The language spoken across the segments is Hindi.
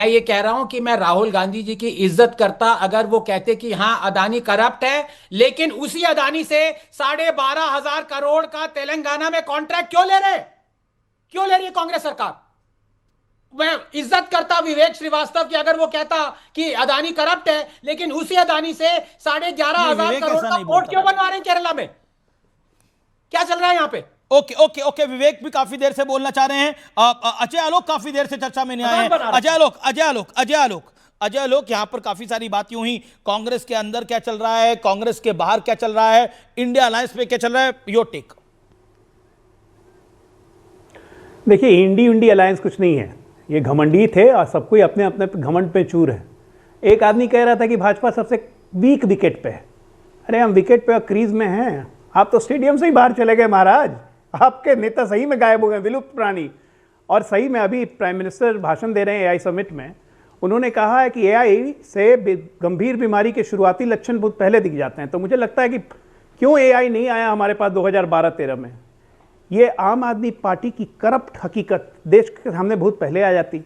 मैं ये कह रहा हूं कि मैं राहुल गांधी जी की इज्जत करता अगर वो कहते कि हाँ अदानी करप्ट है, लेकिन उसी अदानी से 12,500 करोड़ का तेलंगाना में कॉन्ट्रैक्ट क्यों ले रही है कांग्रेस सरकार। मैं इज्जत करता विवेक श्रीवास्तव की अगर वो कहता कि अदानी करप्ट है, लेकिन उसी अदानी से साढ़े ग्यारह नहीं, हजार विवेक करोड़ ऐसा का नहीं पोर्ट बोलता। क्यों बनवा रहे हैं केरला में। क्या चल रहा है यहां पे। ओके ओके ओके, विवेक भी काफी देर से बोलना चाह रहे हैं। अजय आलोक काफी देर से चर्चा में नहीं आए हैं। अजय आलोक यहां पर काफी सारी बात यूं ही, कांग्रेस के अंदर क्या चल रहा है, कांग्रेस के बाहर क्या चल रहा है, इंडिया अलायंस पे क्या चल रहा है, योर टेक। देखिए, इंडी अलायंस कुछ नहीं है, ये घमंडी थे और सब कोई अपने अपने घमंड पे चूर है। एक आदमी कह रहा था कि भाजपा सबसे वीक विकेट पे है। अरे हम विकेट पे और क्रीज में हैं, आप तो स्टेडियम से ही बाहर चले गए महाराज। आपके नेता सही में गायब हो गए, विलुप्त प्राणी। और सही में अभी प्राइम मिनिस्टर भाषण दे रहे हैं एआई समिट में, उन्होंने कहा है कि एआई से गंभीर बीमारी के शुरुआती लक्षण बहुत पहले दिख जाते हैं। तो मुझे लगता है कि क्यों एआई नहीं आया हमारे पास 2012-13 में। ये आम आदमी पार्टी की करप्ट हकीकत देश के सामने बहुत पहले आ जाती।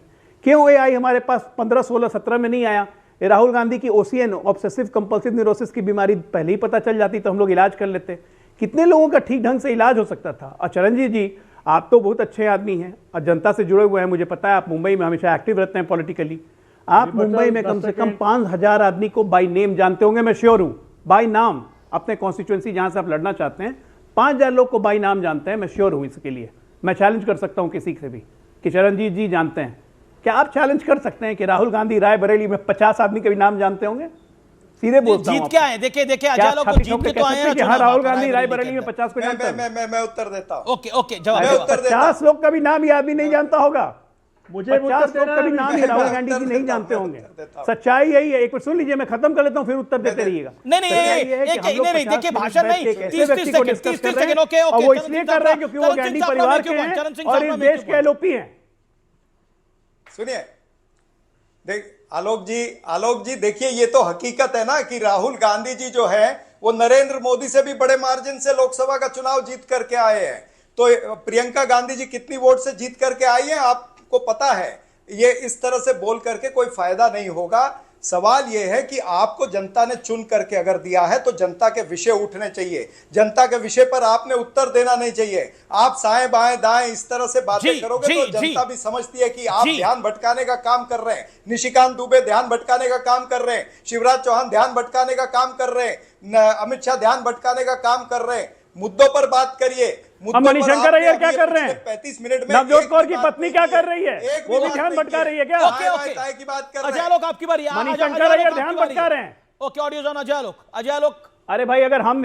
क्यों एआई हमारे पास 15, 16, 17 में नहीं आया। ये राहुल गांधी की ओसीएन, ऑब्सेसिव कंपल्सिव न्यूरोसिस की बीमारी पहले ही पता चल जाती तो हम लोग इलाज कर लेते। कितने लोगों का ठीक ढंग से इलाज हो सकता था। और चरणजीत जी, आप तो बहुत अच्छे आदमी हैं और जनता से जुड़े हुए हैं, मुझे पता है। आप मुंबई में हमेशा एक्टिव रहते हैं पॉलिटिकली। आप मुंबई में कम से कम 5,000 आदमी को बाई नेम जानते होंगे, मैं श्योर हूँ। बाई नाम, अपने कॉन्स्टिट्यूएंसी जहाँ से आप लड़ना चाहते हैं, 5,000 लोग को बाई नाम जानते हैं, मैं श्योर हूँ इसके लिए। मैं चैलेंज कर सकता हूँ किसी से भी कि चरणजीत जी जानते हैं। क्या आप चैलेंज कर सकते हैं कि राहुल गांधी रायबरेली में 50 आदमी के भी नाम जानते होंगे। सीधे बोलता हूं, जीत क्या है, देखिए अजय लोग तो जीत के तो आए हैं। हाँ, राहुल गांधी रायबरेली में 50 को जानता है। मैं उत्तर देता हूं। ओके ओके, जवाब। 50 लोग का भी नाम ये आदमी नहीं जानता होगा। मुझे 50 लोग का भी नाम ही राहुल गांधी जी नहीं जानते होंगे। सच्चाई यही है। एक बार सुन लीजिए, मैं खत्म कर लेता हूँ, फिर उत्तर देते रहिएगा। नहीं, देखिए भाषण नहीं, 30 सेकंड। ओके वो इसलिए कर रहे हैं क्योंकि वो गांधी परिवार के हैं और इस देश के एलओपी हैं। सुनिए, देख आलोक जी देखिए, ये तो हकीकत है ना कि राहुल गांधी जी जो है वो नरेंद्र मोदी से भी बड़े मार्जिन से लोकसभा का चुनाव जीत करके आए हैं। तो प्रियंका गांधी जी कितनी वोट से जीत करके आई हैं आपको पता है। ये इस तरह से बोल करके कोई फायदा नहीं होगा। सवाल यह है कि आपको जनता ने चुन करके अगर दिया है तो जनता के विषय उठने चाहिए। जनता के विषय पर आपने उत्तर देना नहीं चाहिए। आप साएं बाएं दाएं इस तरह से बातें करोगे तो जनता भी समझती है कि आप ध्यान भटकाने का काम कर रहे हैं। निशिकांत दुबे ध्यान भटकाने का काम कर रहे हैं, शिवराज चौहान ध्यान भटकाने का काम कर रहे हैं, अमित शाह ध्यान भटकाने का काम कर रहे हैं। मुद्दों पर बात करिए। मणिशंकर अय्यर क्या कर रहे हैं? 35 मिनट में नवजोत कौर की पत्नी क्या कर रही है? वो भी ध्यान भटका रही है क्या? की बात कर रहे हैं। आपकी बारी। मणिशंकर अय्यर ध्यान भटका रहे हैं। Okay, audio on. Ajay Alok. अरे भाई, अगर हम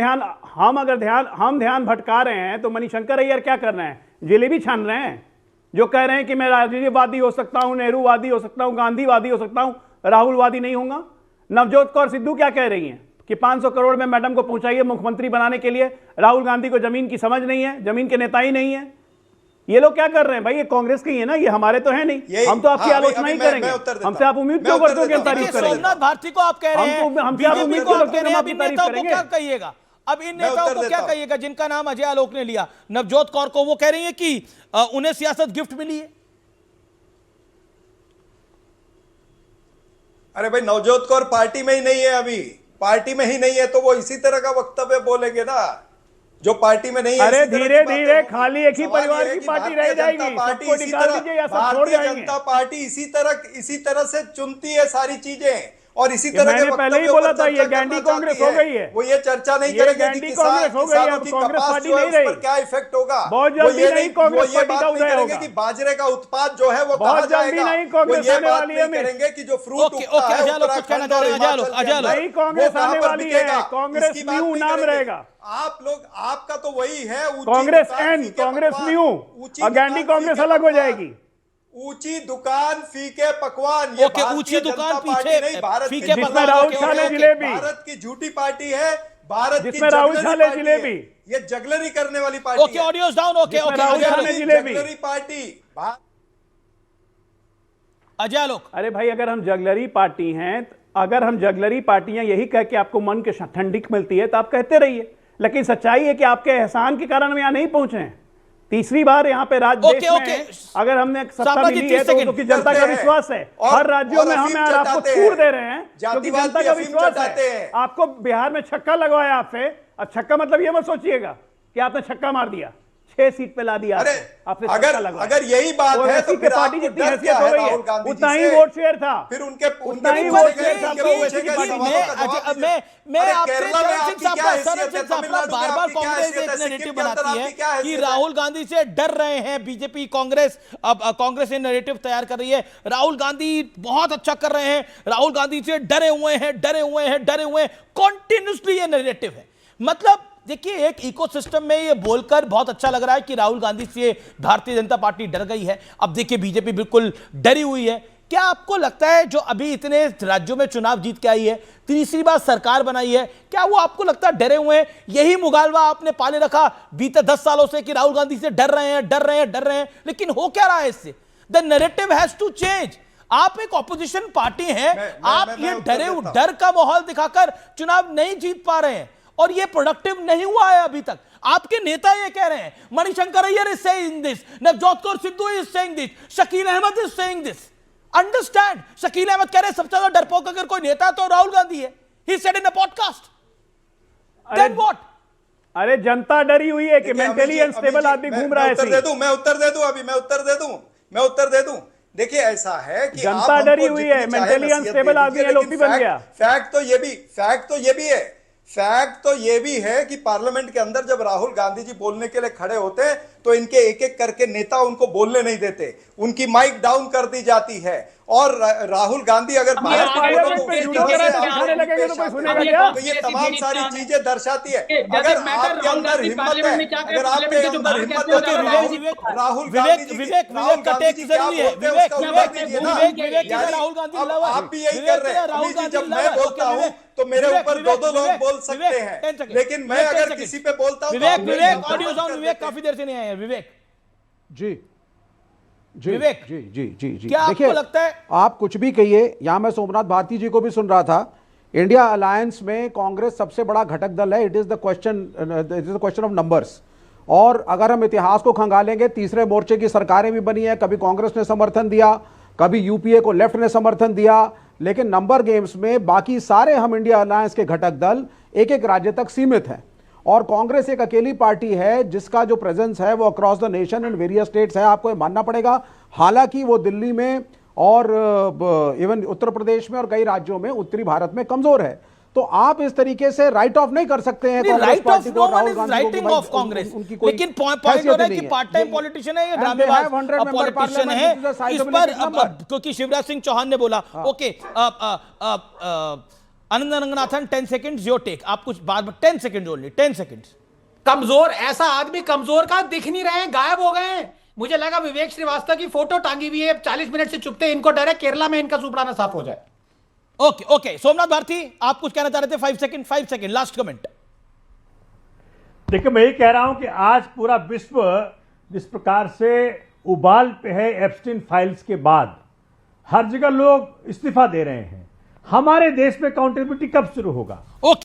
ध्यान भटका रहे हैं तो मणिशंकर अय्यर क्या कर रहे हैं? जलेबी छान रहे हैं। जो कह रहे हैं कि मैं राजीववादी हो सकता हूं, नेहरूवादी हो सकता हूं, गांधीवादी हो सकता हूं, राहुलवादी नहीं होऊंगा। नवजोत कौर सिद्धू क्या कह रही हैं कि 500 करोड़ में मैडम को पहुंचाइए मुख्यमंत्री बनाने के लिए। राहुल गांधी को जमीन की समझ नहीं है, जमीन के नेता ही नहीं है। ये लोग क्या कर रहे हैं भाई? ये कांग्रेस के ही है ना, ये हमारे तो है नहीं। हम तो आपकी आलोचना ही करेंगे। हमसे आप उम्मीद क्यों करते हो कि हम तारीफ करेंगे? सोमनाथ भारती को आप कह रहे हैं, हमसे आप उम्मीद क्यों करते हैं कि हम आपकी तारीफ करेंगे? क्या कहिएगा अब इन नेताओं को, क्या कहिएगा जिनका नाम अजय आलोक ने लिया? नवजोत कौर को वो कह रही है कि उन्हें सियासत गिफ्ट मिली है। अरे भाई, नवजोत कौर पार्टी में ही नहीं है, अभी पार्टी में ही नहीं है तो वो इसी तरह का वक्तव्य बोलेंगे ना जो पार्टी में नहीं है। अरे धीरे धीरे खाली एक ही परिवार की पार्टी रह जाएगी। पार्टी सबको निकाल दीजिए या सब छोड़ जाएंगे। जनता पार्टी इसी तरह से चुनती है सारी चीजें और इसी तरह मैंने पहले ही बोला था ये गैंडी कांग्रेस हो गई है। वो ये चर्चा नहीं करेंगे कि कांग्रेस हो गई है, अब कांग्रेस पार्टी नहीं रही। क्या इफेक्ट होगा बहुत जल्दी नहीं कांग्रेस पार्टी का उदय होगा कि बाजरे का उत्पाद जो है वो कहां जाएगा। नहीं कांग्रेस आने वाली है, करेंगे कि जो फ्रूट ओके अजय आलोक कुछ कहना चाह रहे हैं? नहीं कांग्रेस आने वाली है, कांग्रेस न्यू नाम रहेगा। आप लोग, आपका तो वही है कांग्रेस एन, कांग्रेस न्यू और गैंडी कांग्रेस अलग हो जाएगी। ऊंची दुकान फीके पकवान, ये ऊंची दुकान पीछे फीके जिसमें राहुल छाले जिलेबी, भारत की झूठी पार्टी है, भारत की जिसमें राहुल छाले जिलेबी, ये जगलरी करने वाली party. Okay, audios down. Okay Rahul छाले जिलेबी पार्टी। अजय आलोक, अरे भाई, अगर हम जगलरी पार्टी हैं, अगर हम जगलरी पार्टियां यही कह के आपको मन के ठंडिक मिलती है तो आप कहते रहिए। लेकिन सच्चाई है कि आपके एहसान के कारण हम यहां नहीं पहुंचे हैं। तीसरी बार यहाँ पे राज्य ओके, देश ओके। में अगर हमने सत्ता शाबाश जी, मिली है 30 तो सेकंड। क्योंकि जनता का विश्वास है। और- हर राज्यों और में हम अफीम यार आपको चटाते छूट हैं। दे रहे हैं क्योंकि जातिवाद जनता की का अफीम विश्वास चटाते है। हैं। आपको बिहार में छक्का लगवाया आपसे, अब छक्का मतलब ये मत सोचिएगा कि आपने छक्का मार दिया, 6 सीट पे ला दिया अरे आपने अगर छक्का लगवाया। अगर यही बात और है उसी तो के फिर पार्टी आपको जितनी डर हैसियत क्या हो है गई है, राहुल गांधी उतना जी ही से? वोट शेयर था, फिर उनके उतना ही पूछने वोट के- शेयर था। उनके आपको पूछने वैसे के की पार्टी सवालों मैं का जवाब दीजिए। मैं अरे आपसे केरला में सरल आपकी सिंह क्या साहब हैसियत है? अपना तमिलनाडु में बार बार आपकी क्या कांग्रेस हैसियत है? एक सिक्किम नैरेटिव के अंदर बनाती है आपकी क्या कि हैसियत है? राहुल गांधी से डर रहे हैं बीजेपी कांग्रेस। अब कांग्रेस ये नैरेटिव तैयार कर रही है, राहुल गांधी बहुत अच्छा कर रहे हैं, राहुल गांधी से डरे हुए हैं, डरे हुए हैं, डरे हुए हैं, कॉन्टिन्यूसली ये नैरेटिव है। मतलब देखिए, एक इकोसिस्टम में ये बोलकर बहुत अच्छा लग रहा है कि राहुल गांधी से भारतीय जनता पार्टी डर गई है। अब देखिए बीजेपी बिल्कुल डरी हुई है। क्या आपको लगता है जो अभी इतने राज्यों में चुनाव जीत के आई है, तीसरी बार सरकार बनाई है, क्या वो आपको लगता है डरे हुए हैं? यही मुगालवा आपने पाले रखा बीते 10 सालों से कि राहुल गांधी से डर रहे हैं, डर रहे हैं, डर रहे हैं, लेकिन हो क्या रहा है इससे? The narrative has to change. आप एक ऑपोजिशन पार्टी हैं, आप ये डर का माहौल दिखाकर चुनाव नहीं जीत पा रहे हैं और ये प्रोडक्टिव नहीं हुआ है अभी तक। आपके नेता ये कह रहे हैं, Manishankar Aiyar is saying this, Navjot Kaur Sidhu is saying this, Shakeel Ahmed is saying this. Understand, Shakeel Ahmed कह रहे हैं सबसे ज्यादा डरपोक अगर कोई नेता है तो राहुल गांधी है। He said in a podcast. Then what? अरे जनता डरी हुई है कि देखिए, मेंटली अमित जी, अनस्टेबल आदमी घूम रहा है मैं ऐसे ही। मैं उत्तर दे दूं अभी, मैं उत्तर दे दूं। देखिए ऐसा है कि जनता आप हमको डरी हुई है, जितनी चाहे मेंटली नसीहत अनस्टेबल दे आदमी दीजिए, एलओपी लेकिन बन गया। फैक्ट तो ये भी है कि पार्लियामेंट के अंदर जब राहुल गांधी जी बोलने के लिए खड़े होते हैं तो इनके एक एक करके नेता उनको बोलने नहीं देते, उनकी माइक डाउन कर दी जाती है। और राहुल गांधी अगर बाहर के पार्लियामेंट लोगों को में इस जूडो तरह से कराटे दिखाने आगे लगेंगे तो पेश कोई आते सुनेगा हैं, क्या? तो ये तमाम सारी चीजें दर्शाती है। जैसे अगर मैटर आपके राहुल अंदर गांधी हिम्मत पार्लियामेंट है, में जाके अगर आपके पार्लियामेंट के जो अंदर बाहर हिम्मत कहते है हैं, तो राहुल गांधी जी विवेक का टेक्स्ट जरूरी है। विवेक अब आप भी यही कर रहे हैं। अभी जी जब मैं बोलता हूं तो मेरे ऊपर दो लोग बोल सकते हैं, लेकिन मैं अगर किसी पे बोलता हूं तो विवेक ऑडियो साउंड, विवेक काफी देर से नहीं आया। विवेक जी जी विवेक, जी जी जी जी क्या आपको देखिए, लगता है? आप कुछ भी कहिए, यहां मैं सोमनाथ भारती जी को भी सुन रहा था। इंडिया अलायंस में कांग्रेस सबसे बड़ा घटक दल है। It is the question of numbers. और अगर हम इतिहास को खंगालेंगे, तीसरे मोर्चे की सरकारें भी बनी है, कभी कांग्रेस ने समर्थन दिया, कभी यूपीए को लेफ्ट ने समर्थन दिया, लेकिन नंबर गेम्स में बाकी सारे हम इंडिया अलायंस के घटक दल एक एक राज्य तक सीमित हैं। और कांग्रेस एक अकेली पार्टी है जिसका जो प्रेजेंस है वो across the nation in various states है। आपको ये मानना पड़ेगा। हालांकि वो दिल्ली में और इवन उत्तर प्रदेश में और कई राज्यों में उत्तरी भारत में कमजोर है। तो आप इस तरीके से राइट ऑफ नहीं कर सकते हैं कांग्रेस राइट ऑफ पार्टी को, no one Rahul is Gandhi को कि राइटिंग भाई ऑफ कांग्रेस, उनकी कोई लेकिन पॉइंट हैसियत हो रहा है नहीं कि पार्ट टाइम पॉलिटिशियन है, ये And they have Dramebaaz 100 member politician है। parliament, which is a इस sizable पर number. क्योंकि शिवराज सिंह चौहान ने बोला okay, Anand Ranganathan 10 seconds your take. आप कुछ बात 10 सेकंड्स ओनली, 10 सेकंड्स। कमजोर ऐसा आदमी कमजोर का दिख नहीं रहे हैं, गायब हो गए हैं। मुझे लगा विवेक श्रीवास्तव की फोटो टांगी हुई है, 40 मिनट से चुपते, इनको डर है केरला में इनका सुपड़ाना साफ हो जाए। ओके ओके, सोमनाथ भारती आप कुछ कहना चाह रहे थे? 5 सेकंड लास्ट कमेंट। देखिए, मैं ये कह रहा हूं कि आज पूरा विश्व जिस प्रकार से उबाल पे है एप्स्टीन फाइल्स के बाद, हर जगह लोग इस्तीफा दे रहे हैं। हमारे देश में अकाउंटेबिलिटी कब शुरू होगा? ओके।